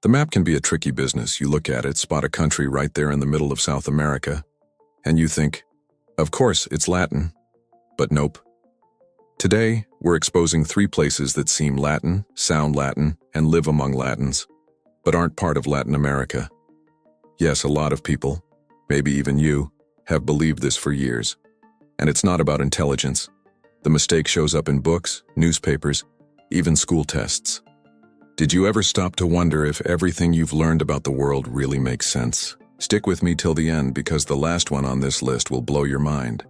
The map can be a tricky business. You look at it, spot a country right there in the middle of South America, and you think, of course, it's Latin. But nope. Today, we're exposing 3 places that seem Latin, sound Latin, and live among Latins, but aren't part of Latin America. Yes, a lot of people, maybe even you, have believed this for years. And it's not about intelligence. The mistake shows up in books, newspapers, even school tests. Did you ever stop to wonder if everything you've learned about the world really makes sense? Stick with me till the end because the last one on this list will blow your mind.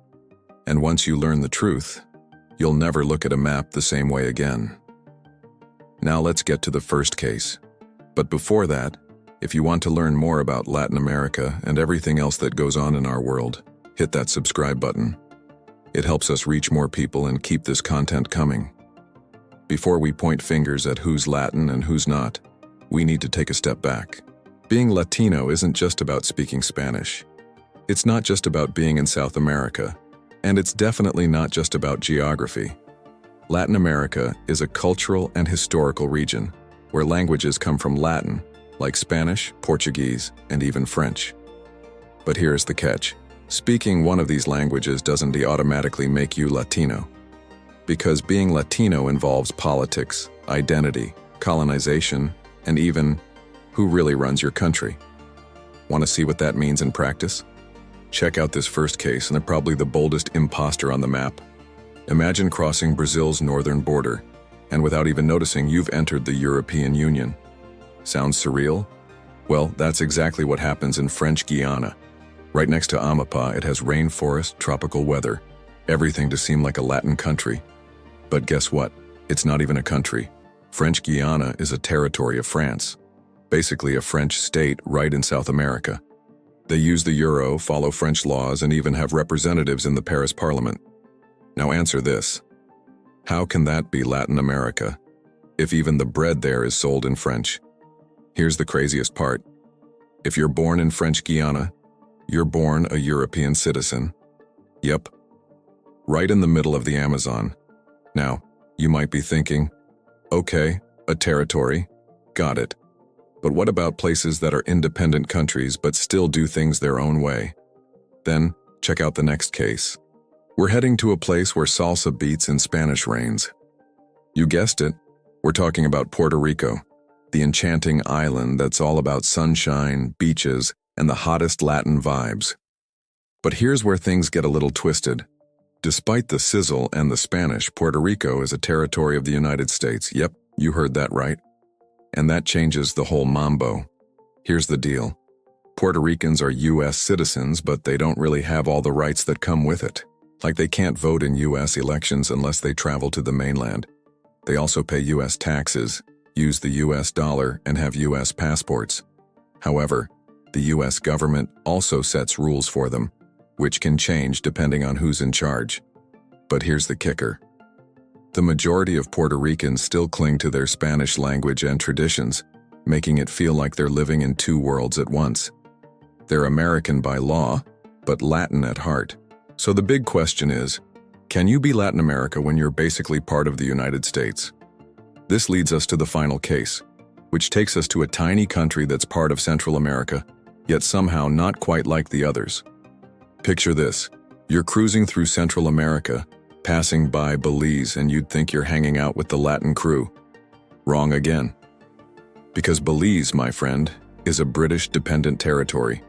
And once you learn the truth, you'll never look at a map the same way again. Now let's get to the first case. But before that, if you want to learn more about Latin America and everything else that goes on in our world, hit that subscribe button. It helps us reach more people and keep this content coming. Before we point fingers at who's Latin and who's not, we need to take a step back. Being Latino isn't just about speaking Spanish. It's not just about being in South America, and it's definitely not just about geography. Latin America is a cultural and historical region where languages come from Latin, like Spanish, Portuguese, and even French. But here's the catch. Speaking one of these languages doesn't automatically make you Latino. Because being Latino involves politics, identity, colonization, and even who really runs your country. Want to see what that means in practice? Check out this first case, and they're probably the boldest imposter on the map. Imagine crossing Brazil's northern border, and without even noticing, you've entered the European Union. Sounds surreal? Well, that's exactly what happens in French Guiana. Right next to Amapá, it has rainforest, tropical weather, everything to seem like a Latin country. But guess what? It's not even a country. French Guiana is a territory of France, basically a French state right in South America. They use the euro, follow French laws, and even have representatives in the Paris Parliament. Now answer this. How can that be Latin America, if even the bread there is sold in French? Here's the craziest part. If you're born in French Guiana, you're born a European citizen. Yep. Right in the middle of the Amazon. Now, you might be thinking, okay, a territory, got it. But what about places that are independent countries but still do things their own way? Then, check out the next case. We're heading to a place where salsa beats and Spanish reigns. You guessed it, we're talking about Puerto Rico, the enchanting island that's all about sunshine, beaches, and the hottest Latin vibes. But here's where things get a little twisted. Despite the sizzle and the Spanish, Puerto Rico is a territory of the United States. Yep, you heard that right. And that changes the whole mambo. Here's the deal. Puerto Ricans are U.S. citizens, but they don't really have all the rights that come with it. Like they can't vote in U.S. elections unless they travel to the mainland. They also pay U.S. taxes, use the U.S. dollar, and have U.S. passports. However, the U.S. government also sets rules for them, which can change depending on who's in charge. But here's the kicker. The majority of Puerto Ricans still cling to their Spanish language and traditions, making it feel like they're living in 2 worlds at once. They're American by law, but Latin at heart. So the big question is, can you be Latin America when you're basically part of the United States? This leads us to the final case, which takes us to a tiny country that's part of Central America, yet somehow not quite like the others. Picture this. You're cruising through Central America, passing by Belize, and you'd think you're hanging out with the Latin crew. Wrong again. Because Belize, my friend, is a British dependent territory.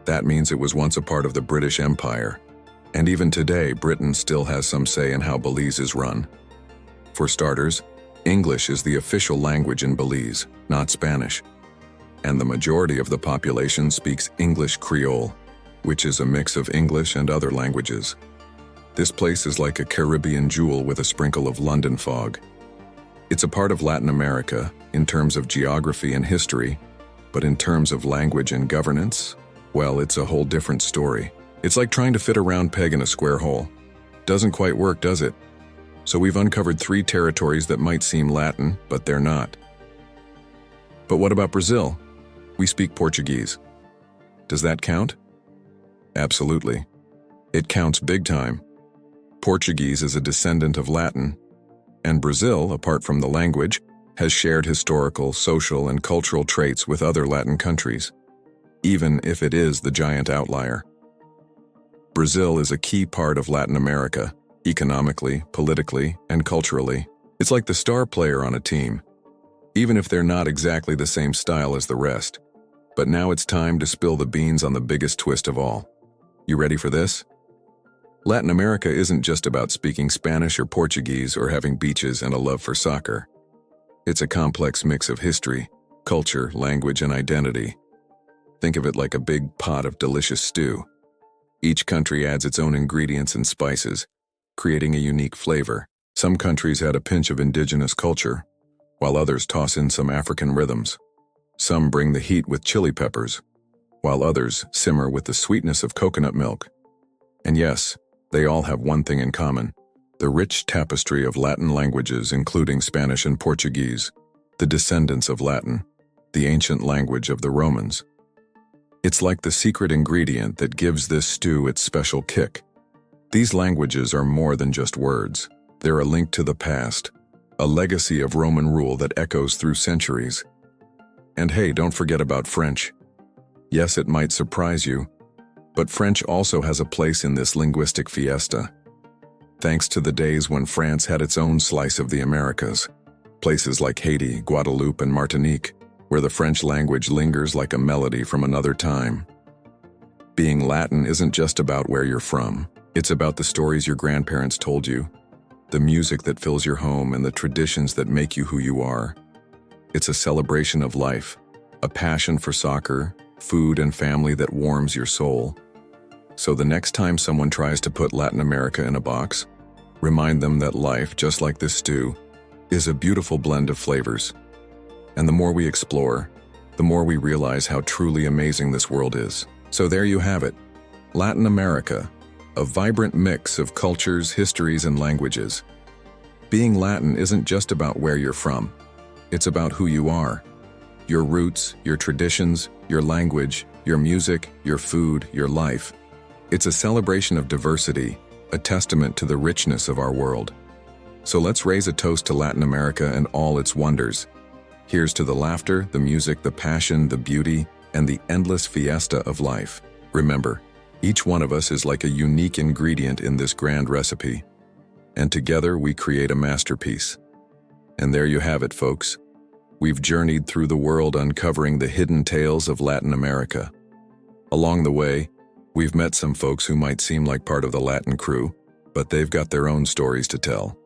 That means it was once a part of the British Empire. And even today, Britain still has some say in how Belize is run. For starters, English is the official language in Belize, not Spanish. And the majority of the population speaks English Creole, which is a mix of English and other languages. This place is like a Caribbean jewel with a sprinkle of London fog. It's a part of Latin America in terms of geography and history, but in terms of language and governance, well, it's a whole different story. It's like trying to fit a round peg in a square hole. Doesn't quite work, does it? So we've uncovered 3 territories that might seem Latin, but they're not. But what about Brazil? We speak Portuguese. Does that count? Absolutely. It counts big time. Portuguese is a descendant of Latin, and Brazil, apart from the language, has shared historical, social, and cultural traits with other Latin countries, even if it is the giant outlier. Brazil is a key part of Latin America, economically, politically, and culturally. It's like the star player on a team, even if they're not exactly the same style as the rest. But now it's time to spill the beans on the biggest twist of all. You ready for this? Latin America isn't just about speaking Spanish or Portuguese or having beaches and a love for soccer. It's a complex mix of history, culture, language, and identity. Think of it like a big pot of delicious stew. Each country adds its own ingredients and spices, creating a unique flavor. Some countries add a pinch of indigenous culture, while others toss in some African rhythms. Some bring the heat with chili peppers, while others simmer with the sweetness of coconut milk. And yes, they all have one thing in common: the rich tapestry of Latin languages, including Spanish and Portuguese, the descendants of Latin, the ancient language of the Romans. It's like the secret ingredient that gives this stew its special kick. These languages are more than just words. They're a link to the past, a legacy of Roman rule that echoes through centuries. And hey, don't forget about French. Yes, it might surprise you, but French also has a place in this linguistic fiesta. Thanks to the days when France had its own slice of the Americas, places like Haiti, Guadeloupe, and Martinique, where the French language lingers like a melody from another time. Being Latin isn't just about where you're from. It's about the stories your grandparents told you, the music that fills your home, and the traditions that make you who you are. It's a celebration of life, a passion for soccer, food, and family that warms your soul. So the next time someone tries to put Latin America in a box, remind them that life, just like this stew, is a beautiful blend of flavors. And the more we explore, the more we realize how truly amazing this world is. So there you have it, Latin America, a vibrant mix of cultures, histories, and languages. Being Latin isn't just about where you're from. It's about who you are. Your roots, your traditions, your language, your music, your food, your life. It's a celebration of diversity, a testament to the richness of our world. So let's raise a toast to Latin America and all its wonders. Here's to the laughter, the music, the passion, the beauty, and the endless fiesta of life. Remember, each one of us is like a unique ingredient in this grand recipe, and together we create a masterpiece. And there you have it, folks. We've journeyed through the world uncovering the hidden tales of Latin America. Along the way, we've met some folks who might seem like part of the Latin crew, but they've got their own stories to tell.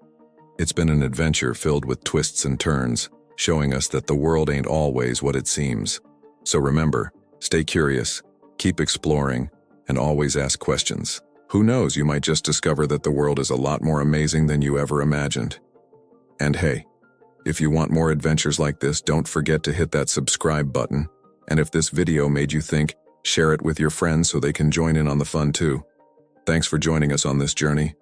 It's been an adventure filled with twists and turns, showing us that the world ain't always what it seems. So remember, stay curious, keep exploring, and always ask questions. Who knows, you might just discover that the world is a lot more amazing than you ever imagined. And hey, if you want more adventures like this, don't forget to hit that subscribe button. And if this video made you think, share it with your friends so they can join in on the fun too. Thanks for joining us on this journey.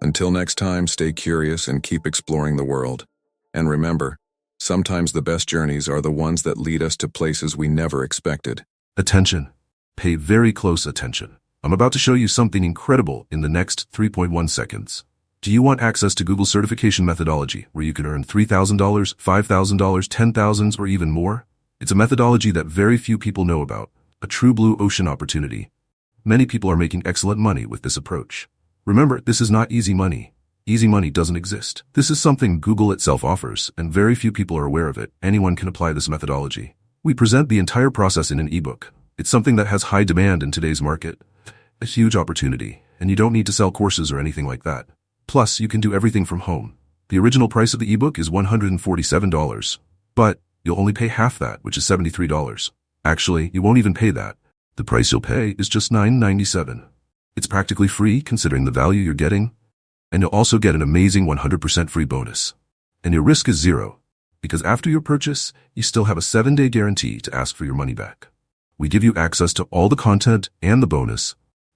Until next time, stay curious and keep exploring the world. And remember, sometimes the best journeys are the ones that lead us to places we never expected. Attention. Pay very close attention. I'm about to show you something incredible in the next 3.1 seconds. Do you want access to Google certification methodology where you can earn $3,000, $5,000, $10,000, or even more? It's a methodology that very few people know about, a true blue ocean opportunity. Many people are making excellent money with this approach. Remember, this is not easy money. Easy money doesn't exist. This is something Google itself offers, and very few people are aware of it. Anyone can apply this methodology. We present the entire process in an ebook. It's something that has high demand in today's market. A huge opportunity, and you don't need to sell courses or anything like that. Plus, you can do everything from home. The original price of the ebook is $147, but you'll only pay half that, which is $73. Actually, you won't even pay that. The price you'll pay is just $9.97. It's practically free considering the value you're getting, and you'll also get an amazing 100% free bonus. And your risk is zero, because after your purchase, you still have a 7-day guarantee to ask for your money back. We give you access to all the content and the bonus,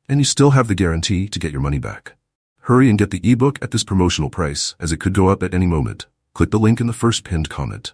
and you still have the guarantee to get your money back. Hurry and get the ebook at this promotional price, as it could go up at any moment. Click the link in the first pinned comment.